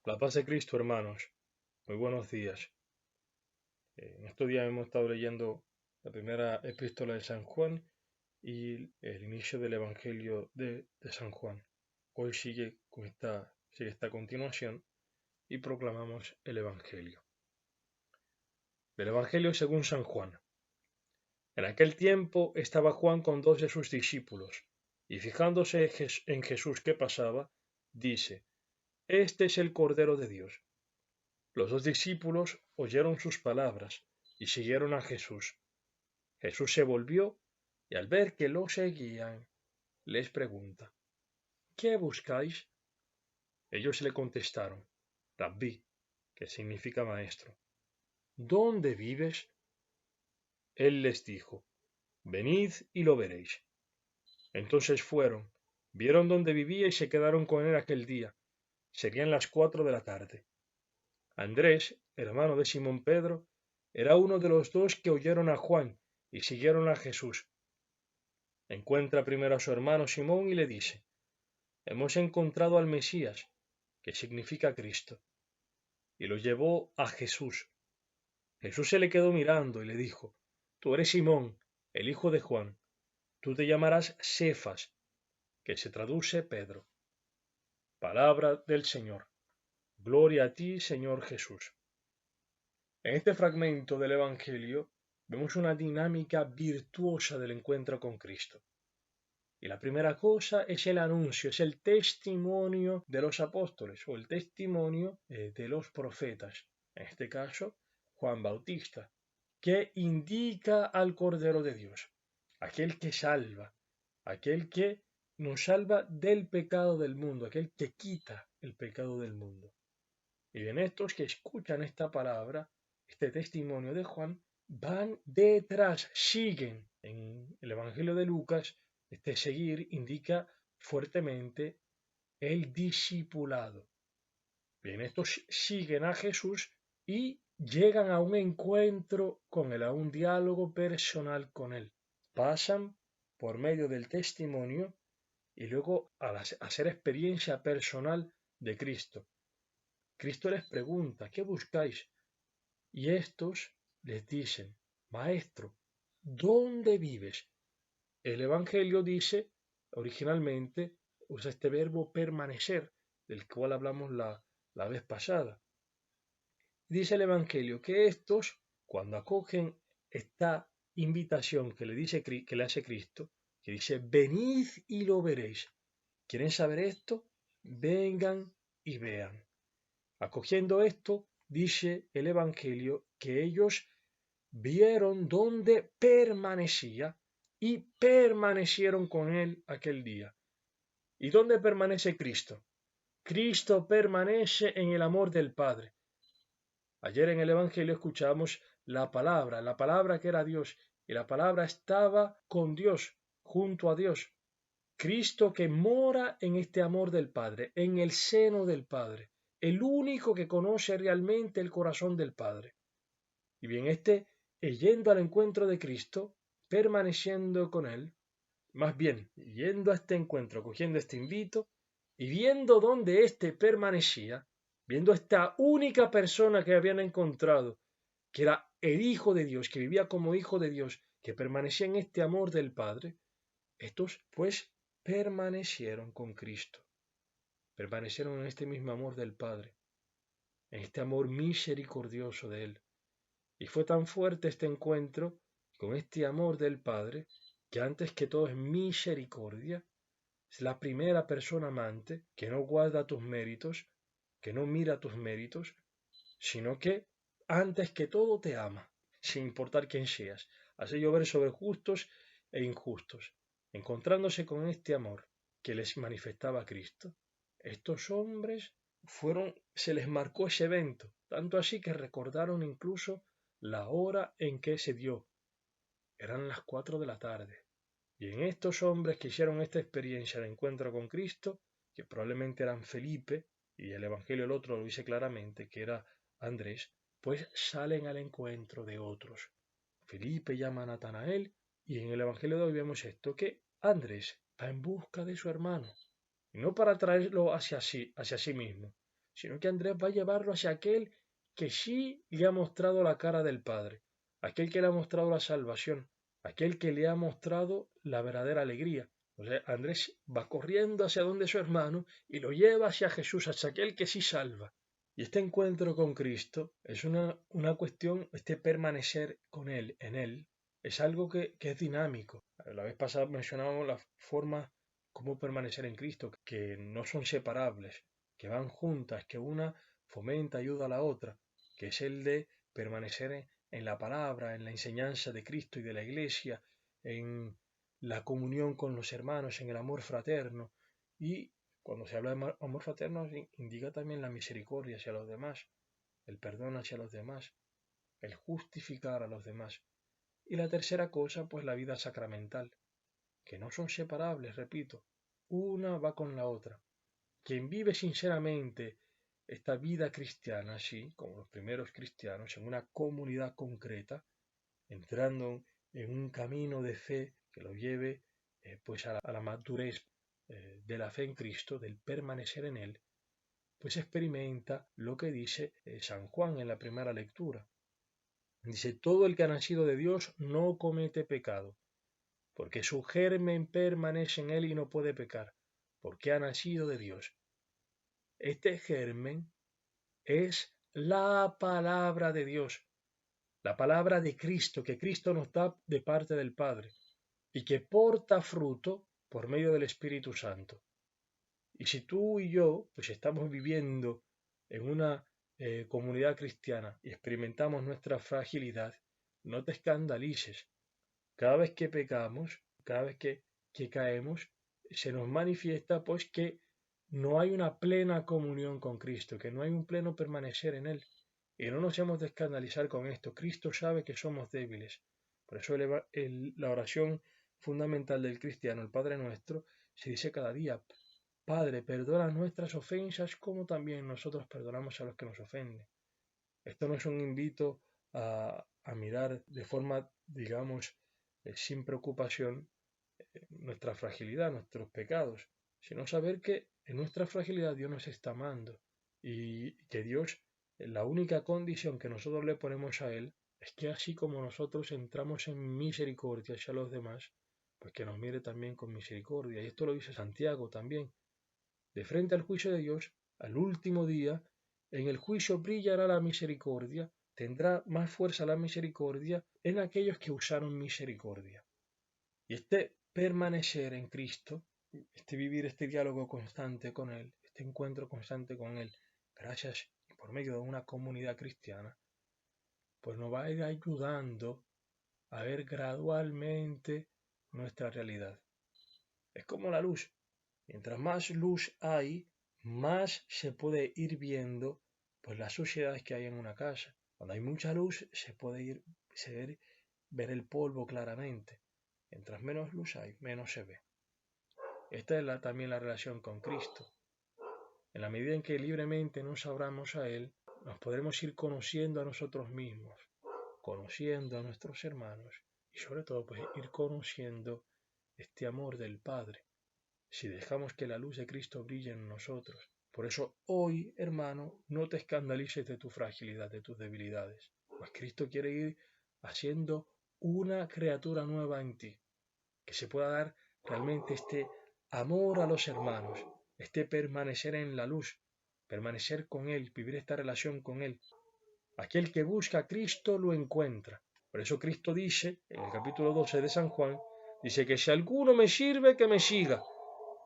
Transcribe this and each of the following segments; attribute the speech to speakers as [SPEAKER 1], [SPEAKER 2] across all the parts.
[SPEAKER 1] La paz de Cristo, hermanos. Muy buenos días. En estos días hemos estado leyendo la primera epístola de San Juan y el inicio del Evangelio de San Juan. Hoy sigue esta continuación y proclamamos el Evangelio. Del Evangelio según San Juan. En aquel tiempo estaba Juan con 2 de sus discípulos, y fijándose en Jesús que pasaba, dice: Este es el Cordero de Dios. Los 2 discípulos oyeron sus palabras y siguieron a Jesús. Jesús se volvió y al ver que lo seguían, les pregunta: ¿Qué buscáis? Ellos le contestaron: Rabí, que significa maestro, ¿dónde vives? Él les dijo: Venid y lo veréis. Entonces fueron, vieron dónde vivía y se quedaron con él aquel día. Serían las 4 de la tarde. Andrés, hermano de Simón Pedro, era uno de los 2 que oyeron a Juan y siguieron a Jesús. Encuentra primero a su hermano Simón y le dice: Hemos encontrado al Mesías, que significa Cristo. Y lo llevó a Jesús. Jesús se le quedó mirando y le dijo: Tú eres Simón, el hijo de Juan. Tú te llamarás Cefas, que se traduce Pedro. Palabra del Señor. Gloria a ti, Señor Jesús. En este fragmento del Evangelio vemos una dinámica virtuosa del encuentro con Cristo. Y la primera cosa es el anuncio, es el testimonio de los apóstoles o el testimonio de los profetas, en este caso Juan Bautista, que indica al Cordero de Dios, aquel que salva, aquel que nos salva del pecado del mundo, aquel que quita el pecado del mundo. Y en estos que escuchan esta palabra, este testimonio de Juan, van detrás, siguen. En el Evangelio de Lucas, este seguir indica fuertemente el discipulado. Bien, estos siguen a Jesús y llegan a un encuentro con él, a un diálogo personal con él. Pasan por medio del testimonio y luego a hacer experiencia personal de Cristo. Cristo les pregunta: ¿qué buscáis? Y estos les dicen: Maestro, ¿dónde vives? El Evangelio dice, originalmente, usa este verbo permanecer, del cual hablamos la vez pasada. Dice el Evangelio que estos, cuando acogen esta invitación que le hace Cristo, que dice: venid y lo veréis. ¿Quieren saber esto? Vengan y vean. Acogiendo esto, dice el Evangelio que ellos vieron dónde permanecía y permanecieron con él aquel día. ¿Y dónde permanece Cristo? Cristo permanece en el amor del Padre. Ayer en el Evangelio escuchamos la palabra que era Dios, y la palabra estaba con Dios, junto a Dios. Cristo que mora en este amor del Padre, en el seno del Padre, el único que conoce realmente el corazón del Padre. Y bien, yendo al encuentro de Cristo, permaneciendo con él, más bien, yendo a este encuentro, cogiendo este invito, y viendo dónde éste permanecía, viendo esta única persona que habían encontrado, que era el Hijo de Dios, que vivía como Hijo de Dios, que permanecía en este amor del Padre, estos pues permanecieron con Cristo, permanecieron en este mismo amor del Padre, en este amor misericordioso de Él. Y fue tan fuerte este encuentro con este amor del Padre, que antes que todo es misericordia, es la primera persona amante que no guarda tus méritos, que no mira tus méritos, sino que antes que todo te ama, sin importar quién seas. Hace llover sobre justos e injustos, encontrándose con este amor que les manifestaba Cristo. Estos hombres se les marcó ese evento, tanto así que recordaron incluso la hora en que se dio. Eran las 4 de la tarde. Y en estos hombres que hicieron esta experiencia de encuentro con Cristo, que probablemente eran Felipe, y el Evangelio el otro lo dice claramente, que era Andrés, pues salen al encuentro de otros. Felipe llama a Natanael, y en el Evangelio de hoy vemos esto, que Andrés va en busca de su hermano, y no para traerlo hacia sí mismo, sino que Andrés va a llevarlo hacia aquel que sí le ha mostrado la cara del Padre, aquel que le ha mostrado la salvación, aquel que le ha mostrado la verdadera alegría. O sea, Andrés va corriendo hacia donde su hermano y lo lleva hacia Jesús, hacia aquel que sí salva. Y este encuentro con Cristo es una cuestión, este permanecer con Él, en Él, es algo que es dinámico. La vez pasada mencionábamos las formas cómo permanecer en Cristo, que no son separables, que van juntas, que una fomenta, ayuda a la otra, que es el de permanecer en la palabra, en la enseñanza de Cristo y de la Iglesia, en la comunión con los hermanos, en el amor fraterno. Y cuando se habla de amor fraterno, indica también la misericordia hacia los demás, el perdón hacia los demás, el justificar a los demás. Y la tercera cosa, pues la vida sacramental, que no son separables, repito, una va con la otra. Quien vive sinceramente esta vida cristiana, así como los primeros cristianos, en una comunidad concreta, entrando en un camino de fe que lo lleve pues a la madurez de la fe en Cristo, del permanecer en Él, pues experimenta lo que dice San Juan en la primera lectura. Dice, todo el que ha nacido de Dios no comete pecado, porque su germen permanece en él y no puede pecar, porque ha nacido de Dios. Este germen es la palabra de Dios, la palabra de Cristo, que Cristo nos da de parte del Padre, y que porta fruto por medio del Espíritu Santo. Y si tú y yo, pues estamos viviendo en una comunidad cristiana y experimentamos nuestra fragilidad, no te escandalices. Cada vez que pecamos, cada vez que caemos, se nos manifiesta pues que no hay una plena comunión con Cristo, que no hay un pleno permanecer en Él. Y no nos hemos de escandalizar con esto. Cristo sabe que somos débiles. Por eso la oración fundamental del cristiano, el Padre Nuestro, se dice cada día, Padre, perdona nuestras ofensas como también nosotros perdonamos a los que nos ofenden. Esto no es un invito a mirar de forma, digamos, sin preocupación nuestra fragilidad, nuestros pecados, sino saber que en nuestra fragilidad Dios nos está amando y que Dios, la única condición que nosotros le ponemos a Él es que así como nosotros entramos en misericordia hacia los demás, pues que nos mire también con misericordia. Y esto lo dice Santiago también. De frente al juicio de Dios, al último día, en el juicio brillará la misericordia, tendrá más fuerza la misericordia en aquellos que usaron misericordia. Y este permanecer en Cristo, este vivir este diálogo constante con Él, este encuentro constante con Él, gracias y por medio de una comunidad cristiana, pues nos va a ir ayudando a ver gradualmente nuestra realidad. Es como la luz. Mientras más luz hay, más se puede ir viendo pues las suciedades que hay en una casa. Cuando hay mucha luz se puede ver el polvo claramente. Mientras menos luz hay, menos se ve. Esta es también la relación con Cristo. En la medida en que libremente nos abramos a Él, nos podremos ir conociendo a nosotros mismos, conociendo a nuestros hermanos y sobre todo pues ir conociendo este amor del Padre, si dejamos que la luz de Cristo brille en nosotros. Por eso hoy, hermano, no te escandalices de tu fragilidad, de tus debilidades, pues Cristo quiere ir haciendo una criatura nueva en ti, que se pueda dar realmente este amor a los hermanos, este permanecer en la luz, permanecer con Él, vivir esta relación con Él. Aquel que busca a Cristo lo encuentra. Por eso Cristo dice, en el capítulo 12 de San Juan, dice que si alguno me sirve, que me siga.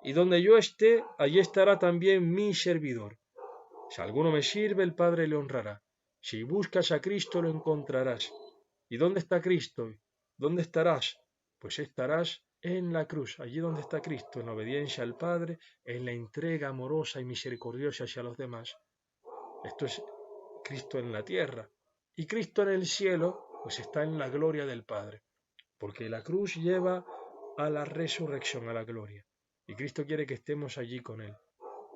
[SPEAKER 1] Y donde yo esté, allí estará también mi servidor. Si alguno me sirve, el Padre le honrará. Si buscas a Cristo, lo encontrarás. ¿Y dónde está Cristo? ¿Dónde estarás? Pues estarás en la cruz, allí donde está Cristo, en obediencia al Padre, en la entrega amorosa y misericordiosa hacia los demás. Esto es Cristo en la tierra. Y Cristo en el cielo, pues está en la gloria del Padre. Porque la cruz lleva a la resurrección, a la gloria. Y Cristo quiere que estemos allí con Él,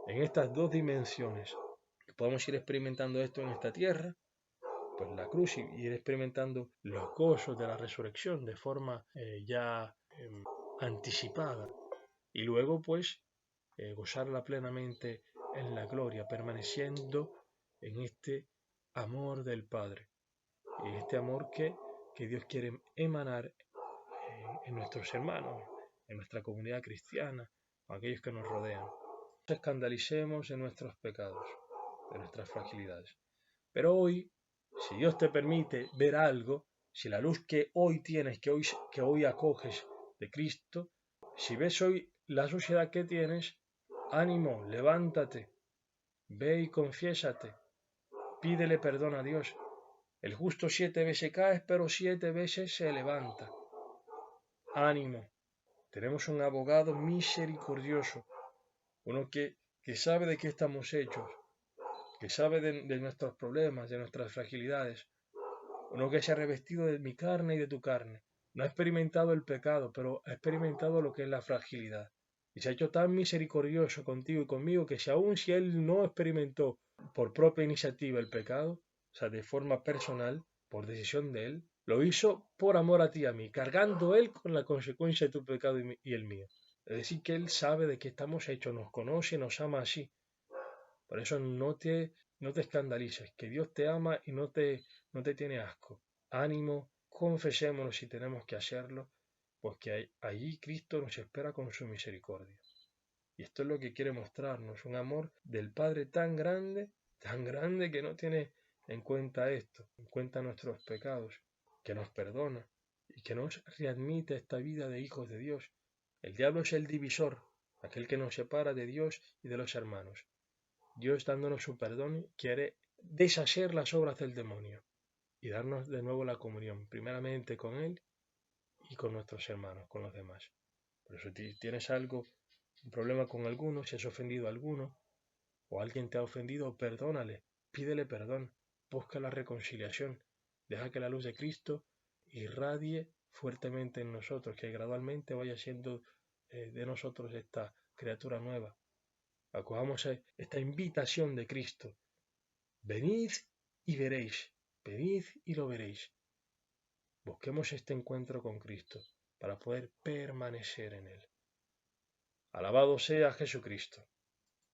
[SPEAKER 1] en estas dos dimensiones. Que podamos ir experimentando esto en esta tierra, pues la cruz, y ir experimentando los gozos de la resurrección de forma ya anticipada. Y luego, pues, gozarla plenamente en la gloria, permaneciendo en este amor del Padre, y este amor que Dios quiere emanar en nuestros hermanos, en nuestra comunidad cristiana, a aquellos que nos rodean. No nos escandalicemos en nuestros pecados, en nuestras fragilidades. Pero hoy, si Dios te permite ver algo, si la luz que hoy tienes, que hoy acoges de Cristo, si ves hoy la suciedad que tienes, ánimo, levántate, ve y confiésate, pídele perdón a Dios. El justo 7 veces cae, pero 7 veces se levanta. Ánimo, tenemos un abogado misericordioso, uno que sabe de qué estamos hechos, que sabe de nuestros problemas, de nuestras fragilidades, uno que se ha revestido de mi carne y de tu carne. No ha experimentado el pecado, pero ha experimentado lo que es la fragilidad. Y se ha hecho tan misericordioso contigo y conmigo que aun si él no experimentó por propia iniciativa el pecado, o sea, de forma personal, por decisión de él, lo hizo por amor a ti y a mí, cargando él con la consecuencia de tu pecado y el mío. Es decir, que él sabe de qué estamos hechos, nos conoce, nos ama así. Por eso no te escandalices, que Dios te ama y no te tiene asco. Ánimo, confesémonos si tenemos que hacerlo, porque allí Cristo nos espera con su misericordia. Y esto es lo que quiere mostrarnos, un amor del Padre tan grande que no tiene en cuenta esto, en cuenta nuestros pecados, que nos perdona y que nos readmite esta vida de hijos de Dios. El diablo es el divisor, aquel que nos separa de Dios y de los hermanos. Dios, dándonos su perdón, quiere deshacer las obras del demonio y darnos de nuevo la comunión, primeramente con Él y con nuestros hermanos, con los demás. Por eso, si tienes un problema con alguno, si has ofendido a alguno, o alguien te ha ofendido, perdónale, pídele perdón, busca la reconciliación, deja que la luz de Cristo irradie fuertemente en nosotros, que gradualmente vaya siendo de nosotros esta criatura nueva. Acogamos esta invitación de Cristo. Venid y veréis, venid y lo veréis. Busquemos este encuentro con Cristo para poder permanecer en Él. Alabado sea Jesucristo.